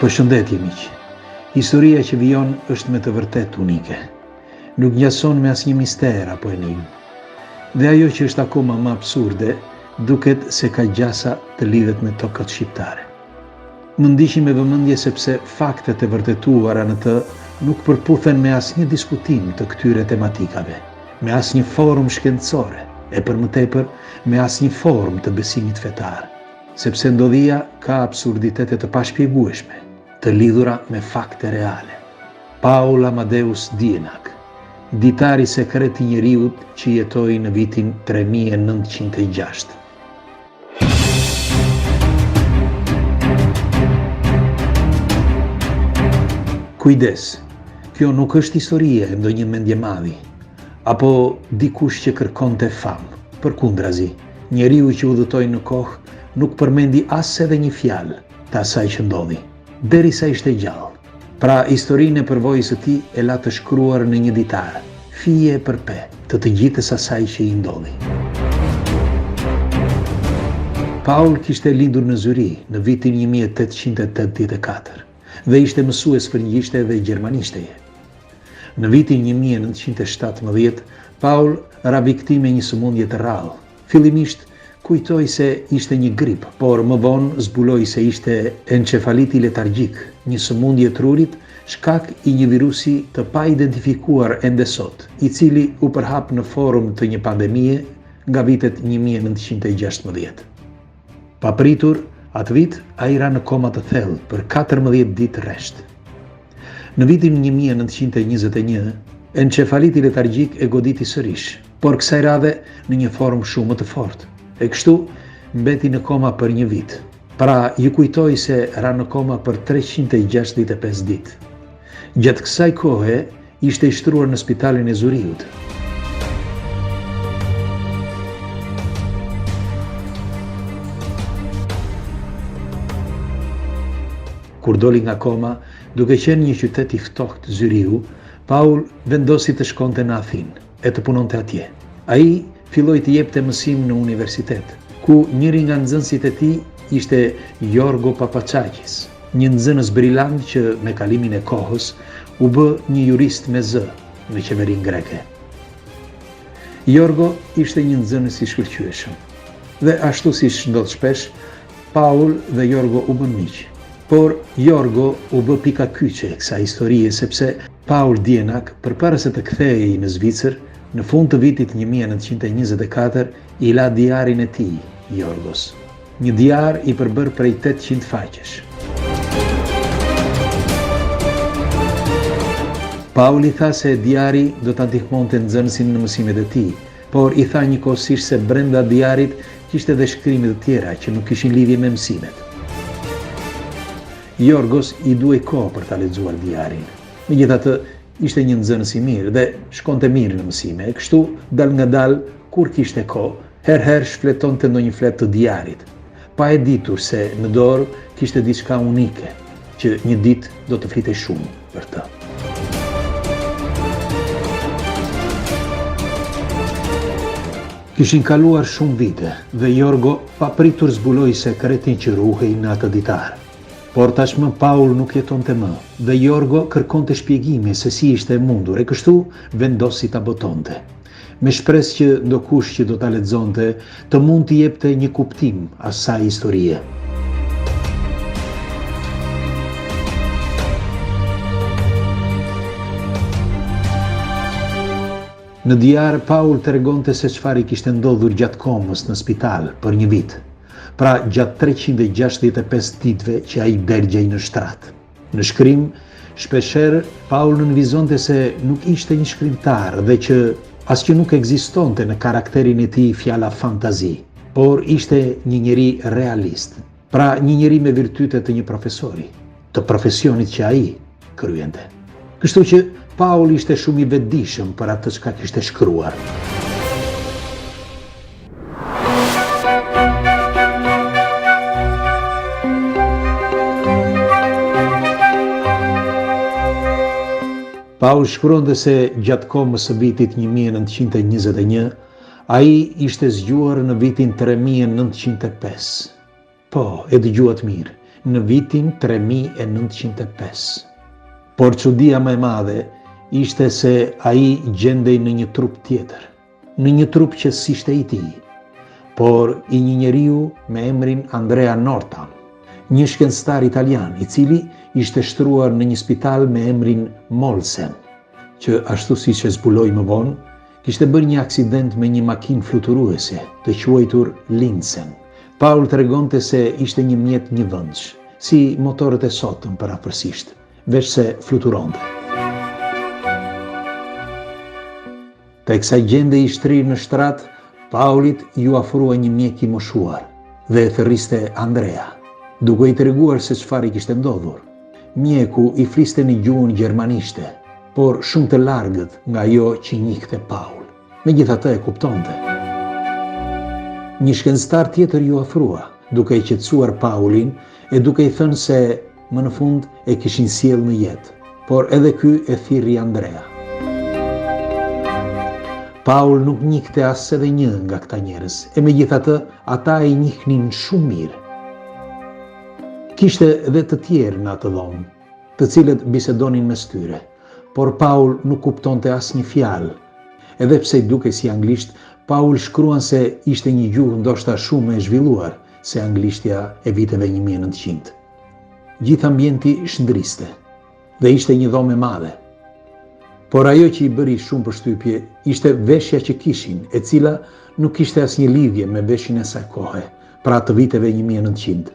Përshëndetje miq. Historia që vijon është me të vërtet unike. Nuk ngjason me asnjë mister apo enigmë. Dhe ajo që është akoma më absurde, duket se ka gjasa të lidhet me tokat shqiptare. Më ndiqni me vëmendje sepse faktet e vërtetuara në të nuk përputhen me asnjë diskutim të këtyre tematikave, me asnjë forum shkencore, e për më tepër me asnjë form të besimit fetar, sepse ndodhia ka absurditete të pashpjegueshme, të lidhura me fakte reale. Paul Amadeus Dienak, ditari sekret i njeriut që jetoi në vitin 3906. Kujdes, kjo nuk është historie e ndonjë mendjemadhi, apo dikush që kërkonte famë. Përkundrazi, njeriu që udhëtoi në kohë nuk përmendi as edhe një fjalë të asaj që ndodhi, derisa ishte gjallë. Pra historinë e përvojës së tij e la të shkruar në një ditar, fije për pe, të gjithës asaj që i ndodhi. Paul kishte lindur në Zyri në vitin 1884 dhe ishte mësues frëngjishte dhe gjermanishte. Në vitin 1917, Paul ra viktime një sëmundje të rrallë. Fillimisht kujtoi se ishte një grip, por më vonë zbuloi se ishte encefaliti letargjik, një sëmundje e trurit, shkak i një virusi të pa identifikuar ende sot, i cili u përhap në forum të një pandemie nga vitet 1916. Papritur, atë vit ai ra në koma të thellë për 14 ditë rresht. Në vitin 1921, encefaliti letargjik e goditi sërish, por kësaj radhe në një formë shumë të fortë. E kështu mbeti në koma për një vit. Pra ju kujtoi se ra në koma për 365 ditë. Gjatë kësaj kohe ishte i shtruar në spitalin e Zuriut. Kur doli nga koma, duke qenë një qytet i ftohtë Zyriu, Paul vendosi të shkonte në Athinë e të punonte atje. Ai filloi të jepte mësim në universitet, ku njëri nga nxënësit e tij ishte Yorgo Papachakis, një nxënës brillant që me kalimin e kohës u bë një jurist me zë në qeverinë greke. Yorgo ishte një nxënës i shkëlqyeshëm, dhe ashtu siç ndodh shpesh, Paul dhe Yorgo u bën miq. Por Yorgo u bë pika kyçe e kësaj historie sepse Paul Dienak, përpara se të kthehej në Zvicër, në fund të vitit 1924, i la diarin e tij, Yorgos. Një diar i përbër prej 800 faqesh. Paul i tha se diari do ta ndihmonte nxënësin në mësimet e tij, por i tha njëkohësisht se brenda diarit kishte edhe shkrimet të tjera që nuk kishin lidhje me mësimet. Yorgos i duhej kohë për ta lexuar diarin. Megjithatë, ishte një nxënës i mirë dhe shkonte mirë në mësime, e kështu dal nga dal, kur kishte kohë, herë shfletonte ndonjë flet të diarit, pa e ditur se në dorë kishte diçka unike, që një ditë do të flitej shumë për të. Kishin kaluar shumë vite dhe Yorgo papritur zbuloi sekretin që ruhej në atë ditar. Por tashmë Paul nuk jetonte më dhe Yorgo kërkonte shpjegime se si ishte e mundur, e kështu vendosi ta botonte, me shpresë që ndokush që do ta lexonte të mund t'i jepte një kuptim asaj historie. Në diar Paul tregonte se çfarë i kishte ndodhur gjatë komës në spital për një vit. Pra gjatë 365 ditëve që ai dërgjej në shtrat. Në shkrim, shpeshherë Paul nënvizonte se nuk ishte një shkrimtar dhe që asgjë nuk ekzistonte në karakterin e tij fjala fantazi, por ishte një njeri realist. Pra një njeri me virtyte të një profesori, të profesionit që ai kryente. Kështu që Paul ishte shumë i vetëdijshëm për atë çka kishte shkruar. Paul shkruante se gjatë komës së vitit 1921, ai ishte zgjuar në vitin 3905. Po, e dëgjuat mirë, në vitin 3905. Por çudia më e madhe ishte se ai gjendej në një trup tjetër, në një trup që s'ishte i tij, por i një njeriu me emrin Andrea Norton, një shkencëtar italian i cili ishte shtruar në një spital me emrin Molsen, që ashtu siç e zbuloi më vonë, kishte bërë një aksident me një makinë fluturuese të quajtur Linsen. Paul tregonte se ishte një mjet njëvendësh, si motorët e sotëm parapërsisht, veç se fluturonte. Tek sa gjende i shtrirë në shtrat, Paulit ju afrua një mjek i moshuar dhe e thërriste Andrea, duke i treguar se çfarë i kishte ndodhur. Mjeku i fliste në gjuhën gjermanishte, por shumë të largët nga ajo që njihte Paul. Megjithatë e kuptonte. Një shkencëtar tjetër ju afrua, duke i qetësuar Paulin e duke i thënë se më në fund e kishin sjellë në jetë, por edhe ky e thirrri Andrea. Paul nuk njihte as edhe një nga këta njerëz, e megjithatë ata e njihnin shumë mirë. Kishte edhe të tjerë në atë dhomë, të cilët bisedonin mes tyre, por Paul nuk kuptonte asnjë fjalë. Edhe pse dukej si anglisht, Paul shkruan se ishte një gjuhë ndoshta shumë e zhvilluar se anglishtja e viteve 1900. Gjithë ambienti shndriste dhe ishte një dhomë e madhe. Por ajo që i bëri shumë përshtypje ishte veshja që kishin, e cila nuk kishte asnjë lidhje me veshin e saj kohe, pra të viteve 1900.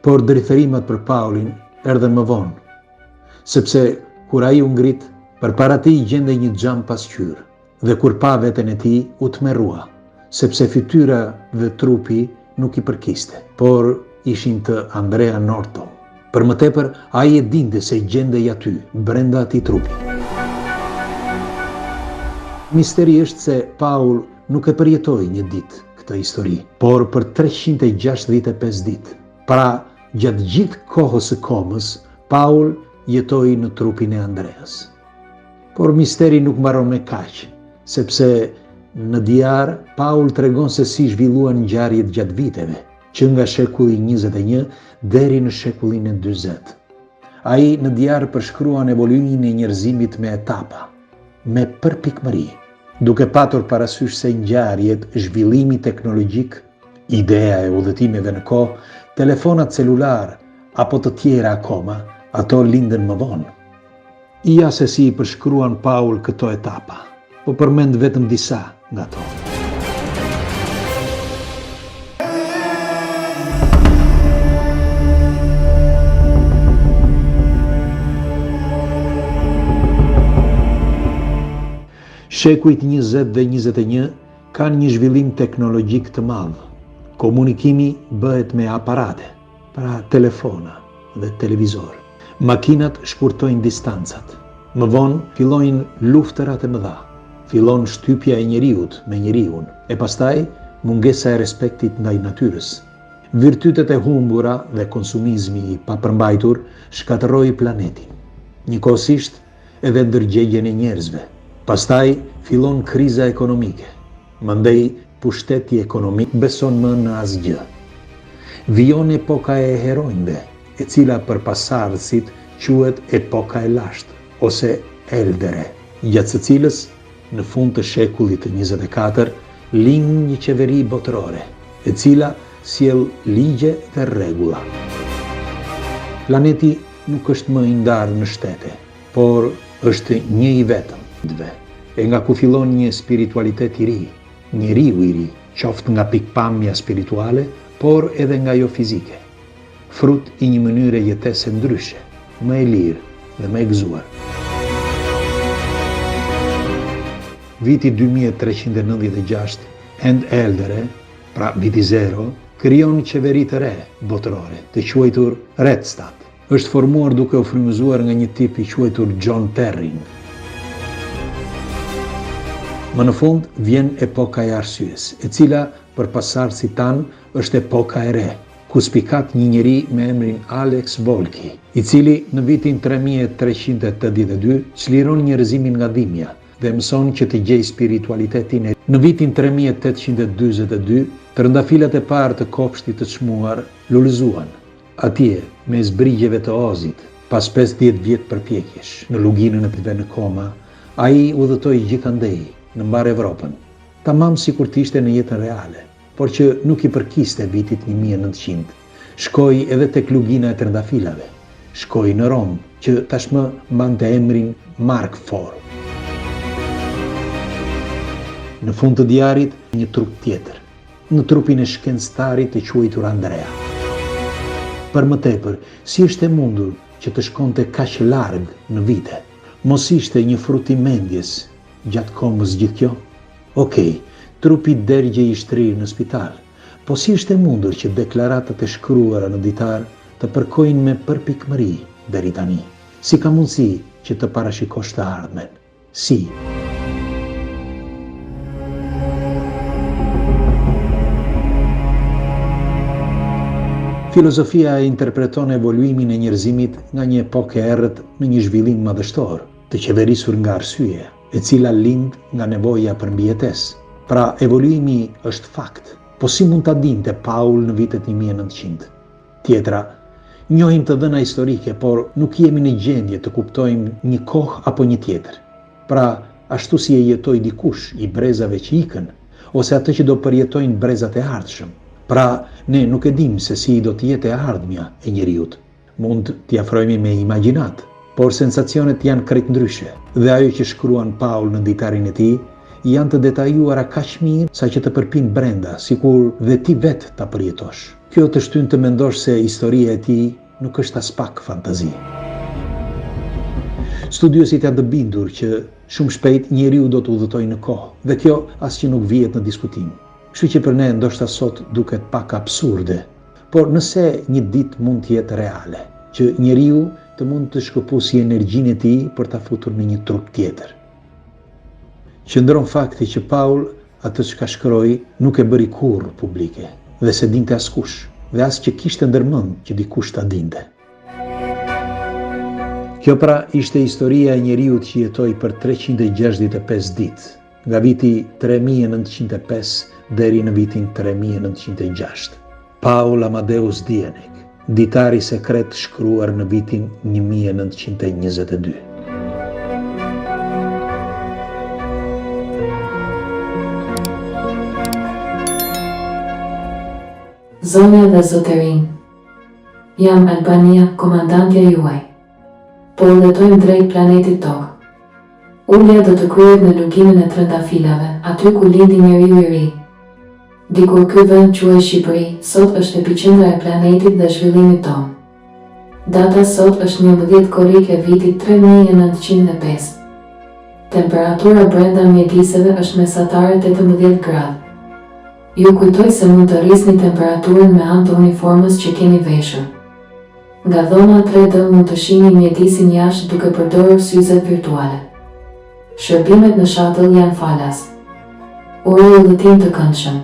Por drithërimat për Paulin erdhen më vonë, sepse kur ai u ngrit, përpara tij gjendej një xham pasqyrë, dhe kur pa veten e tij u tmerrua, sepse fytyra dhe trupi nuk i përkiste, por ishin të Andrea Norton. Për më tepër, ai e dinte se gjendej aty, brenda atij trupi. Misteri është se Paul nuk e përjetoi një ditë këtë histori, por për 365 ditë. Pra, gjatë gjithë kohës së komës, Paul jetoi në trupin e Andreas. Por misteri nuk mbaron me kaq, sepse në diar Paul tregon se si zhvilluan ngjarjet gjatë viteve, që nga shekulli 21 deri në shekullin e 40. Ai në diar përshkruan evoluimin e njerëzimit me etapa, me përpikmëri, duke patur parasysh se ngjarjet, zhvillimi teknologjik, ideja e udhëtimeve në kohë, telefonat celular apo të tjera akoma, ato linden më vonë. Ja se si i përshkruan Paul këto etapa, po përmend vetëm disa nga to. Shekujt 20 dhe 21 kanë një zhvillim teknologjik të madh. Komunikimi bëhet me aparate, pra telefona dhe televizor. Makinat shkurtojnë distancat. Më vonë fillojnë luftërat e mëdha. Fillon shtypja e njeriut me njeriun, e pastaj mungesa e respektit ndaj natyrës. Virtytet e humbura dhe konsumizmi i papërmbajtur shkatërroi planetin. Njëkohësisht edhe ndërgjegjen e njerëzve. Pastaj fillon kriza ekonomike. Mandej pushteti ekonomik beson më në asgjë. Vijon epoka e heronjve, e cila për pasardhësit quhet epoka e lashtë ose eldere, gjatë së cilës në fund të shekullit të 24 lind një qeveri botërore, e cila sjell ligje dhe rregulla. Planeti nuk është më i ndarë në shtete, por është një i vetëm. E nga ku fillon një spiritualitet i ri, njeriu i ri, qoftë nga pikpamja spirituale, por edhe nga jo fizike, frut i një mënyre jetese ndryshe, më e lirë dhe më e gëzuar. Viti 2396, End Eldere, pra viti 0, krijon qeveri të re botërore, të quajtur Redstat. Është formuar duke u frymëzuar nga një tip i quajtur John Perrin. Më në fund vjen epoka e arsyes, e cila për pasardhësit tanë është epoka e re, ku spikat një njeri me emrin Alex Volki, i cili në vitin 3382 çliron njerëzimin nga dhimbja dhe mëson që të gjej spiritualitetin e. Në vitin 3842, trëndafilat e parë të kopshtit të çmuar lullëzuan Atje, me zbrigjeve të Ozit, pas 50 vjetë përpjekjesh në luginën e të në koma, ai udhëtoi gjithandej në mbar Evropën, tamam sikur të ishte në jetën reale, por që nuk i përkiste vitit 1900. Shkoi edhe tek lugina e trëndafilave. Shkoi në Rom, që tashmë mbante emrin Markfor. Në fund të djarit, një trup tjetër, në trupin e shkencëtarit të quajtur Andrea. Për më tepër, si ishte mundur që të shkonte kaq larg në vite? Mos ishte një frut i mendjes gjatë komës gjithë kjo? Okej, trupi dergje i shtrirë në spital, po si ishte mundur që deklaratat e shkruara në ditar të përkojnë me përpikmëri deri tani? Si ka mundësi që të parashikosh të ardhmen? Si? Filozofia interpreton evoluimin e njerëzimit nga një epokë e errët në një zhvillim madhështor, të qeverisur nga arsye, e cila lind nga nevoja për mbijetesë. Pra, evoluimi është fakt, po si mund ta dinte Paul në vitet 1900? Tjetra, njohim të dhëna historike, por nuk jemi në gjendje të kuptojmë një kohë apo një tjetër. Pra, ashtu si e jetoi dikush i brezave që ikën, ose atë që do përjetojnë brezat e ardhshëm. Pra, ne nuk e dim se si do të jetë e ardhmja e njeriut. Mund t'i afrohemi me imagjinat, por sensacionet janë krejt ndryshe, dhe ajo që shkruan Paul në ditarin e tij janë të detajuara kaq mirë sa që të përpinë brenda, sikur dhe ti vetë ta përjetosh. Kjo të shtyn të mendosh se historia e tij nuk është as pak fantazi. Studiosit janë të bindur që shumë shpejt njeriu do të udhëtojë në kohë, dhe kjo asgjë nuk vihet në diskutim. Kështu që për ne ndoshta sot duket pak absurde, por nëse një ditë mund të jetë reale, që njeriu të mund të shkëpusë energjinë e tij për ta futur në një trup tjetër. Qëndron fakti që Paul atë çka shkroi nuk e bëri kurrë publike, dhe se dinte askush, dhe as që kishte ndërmend që dikush ta dinte. Kjo pra ishte historia e njeriut që jetoi për 365 ditë, nga viti 3905 deri në vitin 3906. Paul Amadeus Dienek, ditari sekret shkruar në vitin 1922. Zonja dhe zotërin, jam Albania, komandantja juaj. Po udhëtojmë drejt planetit Tokë. Ulja do të kryhet në luginën e trëndafilave, aty ku lindi njeriu i ri. Dikur ky vend quhej Shqipëri, sot është epiqendra e planetit dhe zhvillimit tonë. Data sot është 11 korrik e vitit 3905. Temperatura brenda mjediseve është mesatare 18 gradë. Ju kujtoj se mund të rrisni temperaturën me anë të uniformës që keni veshur. Nga dhoma 3D mund të shihni mjedisin jashtë duke përdorur syzet virtuale. Shërbimet në shuttle janë falas. Uroj udhëtim të këndshëm.